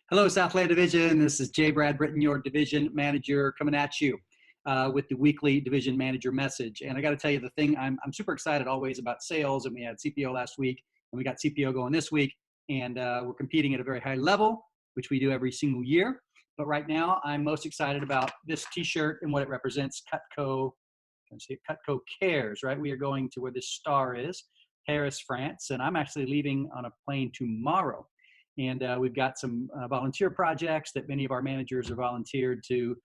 Hello, Southland Division. This is J. Brad Britton, your division manager, coming at you with the weekly division manager message. And I got to tell you, the thing I'm super excited always about sales, and we had CPO last week, and we got CPO going this week, and we're competing at a very high level, which we do every single year. But right now, I'm most excited about this T-shirt and what it represents. Cutco, Cutco Cares, right? We are going to where this star is, Paris, France, and I'm actually leaving on a plane tomorrow. And we've got some volunteer projects that many of our managers are volunteered to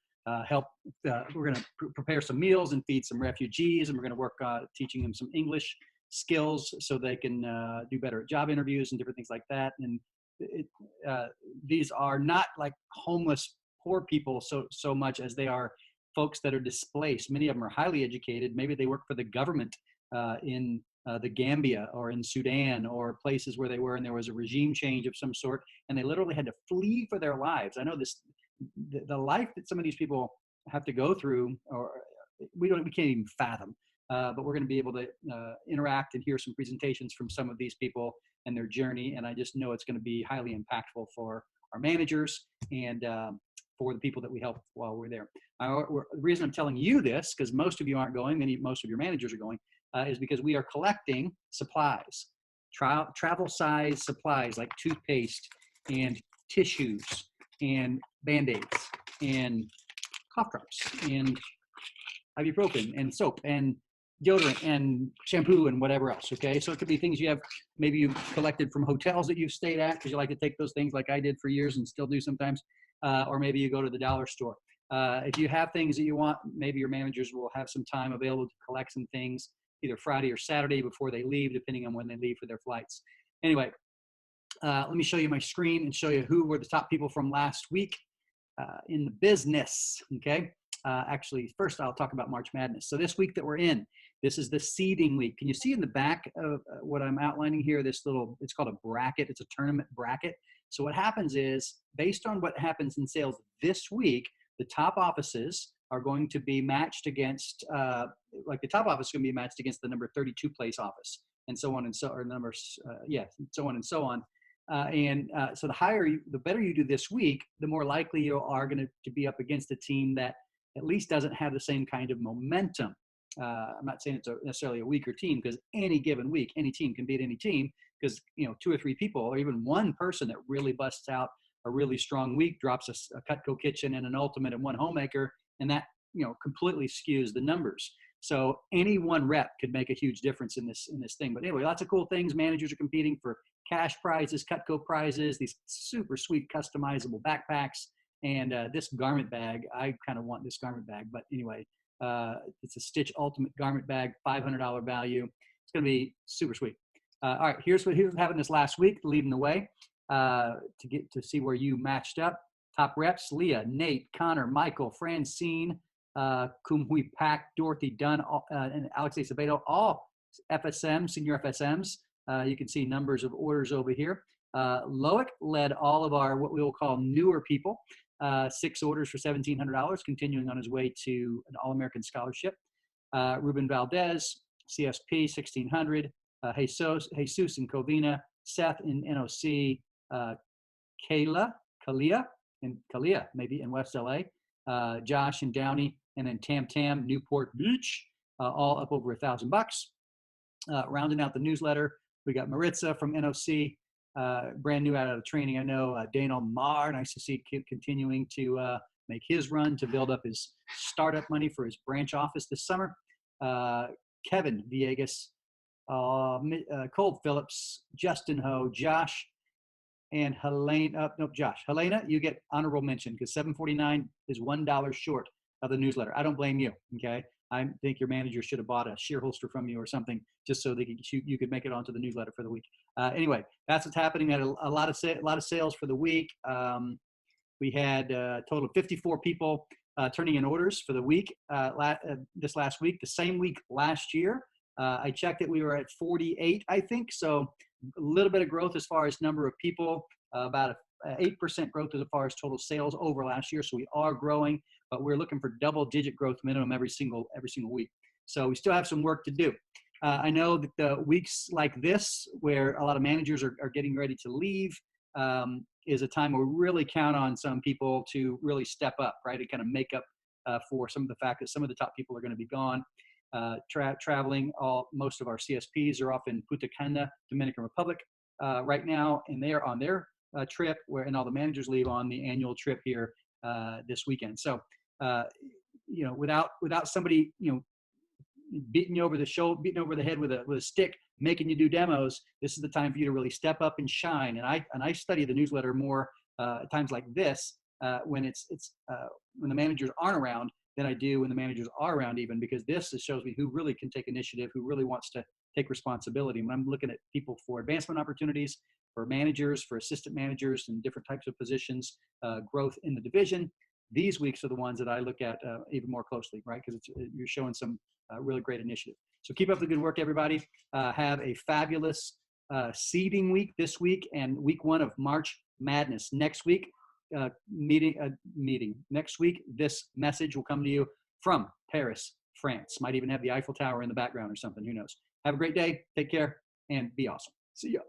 help. We're going to prepare some meals and feed some refugees, and we're going to work teaching them some English skills so they can do better at job interviews and different things like that. And these are not like homeless poor people so much as they are folks that are displaced. Many of them are highly educated. Maybe they work for the government in the Gambia or in Sudan or places where they were, and there was a regime change of some sort, and they literally had to flee for their lives. I know the life that some of these people have to go through, or we can't even fathom. But we're going to be able to interact and hear some presentations from some of these people and their journey, and I just know it's going to be highly impactful for our managers and for the people that we help while we're there. The reason I'm telling you this, because most of you aren't going, most of your managers are going, is because we are collecting supplies, travel size supplies like toothpaste and tissues and Band-Aids and cough drops and ibuprofen and soap and deodorant and shampoo and whatever else, okay? So it could be things maybe you collected from hotels that you've stayed at because you like to take those things like I did for years and still do sometimes, or maybe you go to the dollar store. If you have things that you want, maybe your managers will have some time available to collect some things either Friday or Saturday before they leave, depending on when they leave for their flights. Anyway, let me show you my screen and show you who were the top people from last week in the business, okay? Actually, first I'll talk about March Madness. So this week that we're in, this is the seeding week. Can you see in the back of what I'm outlining here, this little, it's called a bracket. It's a tournament bracket. So what happens is, based on what happens in sales this week, the top offices are going to be matched against, like the top office is going to be matched against the number 32 place office, and so on and so, or numbers, so on and so on. So the better you do this week, the more likely you are going to be up against a team that at least doesn't have the same kind of momentum. I'm not saying it's necessarily a weaker team, because any given week, any team can beat any team, because two or three people or even one person that really busts out a really strong week drops a Cutco kitchen and an ultimate and one homemaker, and that completely skews the numbers. So any one rep could make a huge difference in this thing. But anyway, lots of cool things. Managers are competing for cash prizes, Cutco prizes, these super sweet customizable backpacks, and this garment bag. I kind of want this garment bag, but anyway, it's a Stitch Ultimate garment bag, $500 value. It's going to be super sweet. All right, here's what happened this last week, leading the way to get to see where you matched up. Top reps: Leah, Nate, Connor, Michael, Francine, Kum Hui Pak, Dorothy Dunn, and Alex Acevedo, all FSM, senior FSMs. You can see numbers of orders over here. Loic led all of our, what we will call newer people, 6 orders for $1,700, continuing on his way to an All-American scholarship. Ruben Valdez, CSP, $1,600. Jesus in Covina, Seth in NOC, Kalia, maybe in West LA, Josh in Downey, and then Tam Newport Beach, all up over $1,000. Rounding out the newsletter, we got Maritza from NOC, brand new out of training. I know Daniel Marr, nice to see continuing to make his run to build up his startup money for his branch office this summer. Kevin Villegas, Cole Phillips, Justin Ho, Josh, and Helena. Josh. Helena, you get honorable mention because $7.49 is $1 short of the newsletter. I don't blame you. Okay, I think your manager should have bought a sheer holster from you or something just so that you could make it onto the newsletter for the week. Anyway, that's what's happening. We had a lot of sales for the week. We had a total of 54 people turning in orders for the week this last week. The same week last year, I checked it. We were at 48, I think. So a little bit of growth as far as number of people, about 8% growth as far as total sales over last year. So we are growing, but we're looking for double-digit growth minimum every single week. So we still have some work to do. I know that the weeks like this, where a lot of managers are getting ready to leave, is a time where we really count on some people to really step up, right, and kind of make up for some of the fact that some of the top people are going to be gone. Traveling, most of our CSPs are off in Punta Cana, Dominican Republic, right now, and they are on their trip, and all the managers leave on the annual trip here this weekend. So, without somebody, beating you over the shoulder, beating over the head with a stick, making you do demos, this is the time for you to really step up and shine. And I study the newsletter more at times like this when when the managers aren't around than I do when the managers are around, even because this shows me who really can take initiative, who really wants to take responsibility. When I'm looking at people for advancement opportunities, for managers, for assistant managers, and different types of positions, growth in the division, these weeks are the ones that I look at even more closely, right? Because you're showing some really great initiative. So keep up the good work, everybody. Have a fabulous seeding week this week and week 1 of March Madness. Next week, meeting. Next week, this message will come to you from Paris, France. Might even have the Eiffel Tower in the background or something. Who knows? Have a great day. Take care and be awesome. See ya.